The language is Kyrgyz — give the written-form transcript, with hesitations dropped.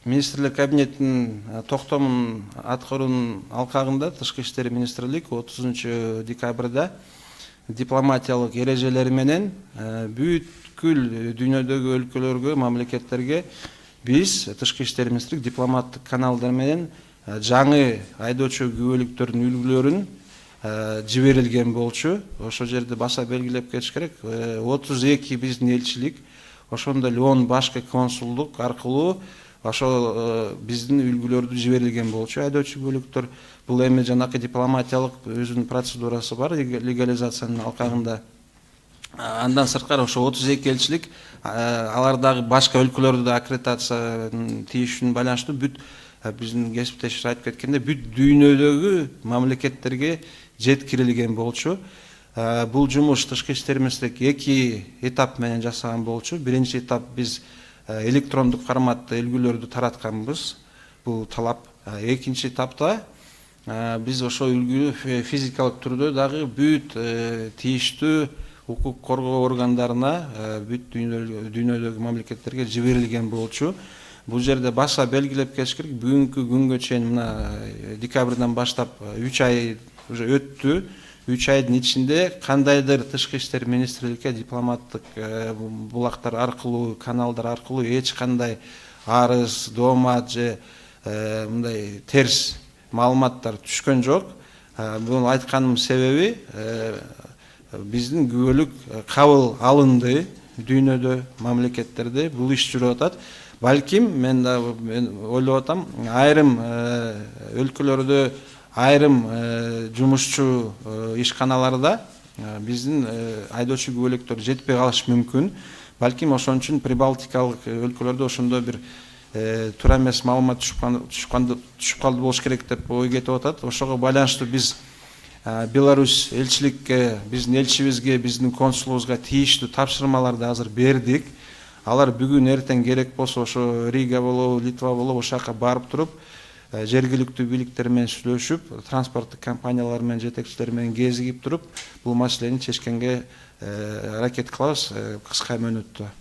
Министрлер кабинетinin токтомун аткаруунун алкагында Тышкы иштер министрлик 30 декабрда дипломатиялык эрежелери менен бүткүл дүйнөдөгү өлкөлөргө, мамлекеттерге биз Тышкы иштер министрлик дипломаттык каналдар менен жаңы айдоочу күбөлүктөрдүн үлгүлөрүн жиберилген болчу. Ошол жерде баса белгилеп кетиш керек. 32 биздин элчилик, ошондой эле 10 башкы консулдук аркылуу ошол биздин үлгүлөрдү жиберилген болчу. Айдоочу күбөлүктөр бул эми жанакы дипломатиялык өзүнүн процедурасы бар, легализациянын алкагында. Андан сырткары ошо 32 элчилик алардагы башка өлкөлөрдө да аккредитациянын тийишүүнүн байланыштуу бүт биздин кесиптешибиз айтып кеткенде бүт дүйнөдөгү мамлекеттерге жеткирилген болчу. Бул жумуш Тышкы иштер министрлик 2 этап менен жасаган болчу. Биринчи этап биз электрондук форматта үлгүлөрдү таратканбыз. Бул талап. Экинчи этапта биз ошол үлгү физикалык түрдө дагы бүт тийиштүү укук коргоо органдарына, бүт дүйнөдөгү мамлекеттерге жиберилген болчу. Бул жерде баса белгилеп кетиш керек, бүгүнкү күнгө чейин мына декабрдан баштап 3 ай уже өттү. 3 айдын ичинде кандайдыр Тышкы иштер министрликке дипломаттык булактар аркылуу, каналдар аркылуу эч кандай арыз, доомат же мындай терс маалыматтар түшкөн жок. Буну айтканымдын себеби биздин күбөлүк кабыл алынды дүйнөдө, мамлекеттерде бул иш жүрүп атат. Балким мен ойлоп атам, айрым өлкөлөрдө, айрым жумушчу ишканаларда биздин айдоочу күбөлүктөр жетпей калышы мүмкүн. Балким ошон үчүн прибалтикалык өлкөлөрдө ошондой бир туура эмес маалымат түшүп калды болуш керек деп ой кетип атат. Ошого байланыштуу биз Беларусь элчиликке, биздин элчибизге, биздин консулубузга тийиштүү тапшырмаларды азыр бердик. Алар бүгүн эртең керек болсо ошо Рига болобу, Литва болобу ошол жака барып туруп, жергиликтүү бийликтер менен сүйлөшүп, транспорттук компаниялар менен, жетекчилер менен кезигип туруп, бул маселени чечкенге аракет кылабыз кыска мөөнөттө.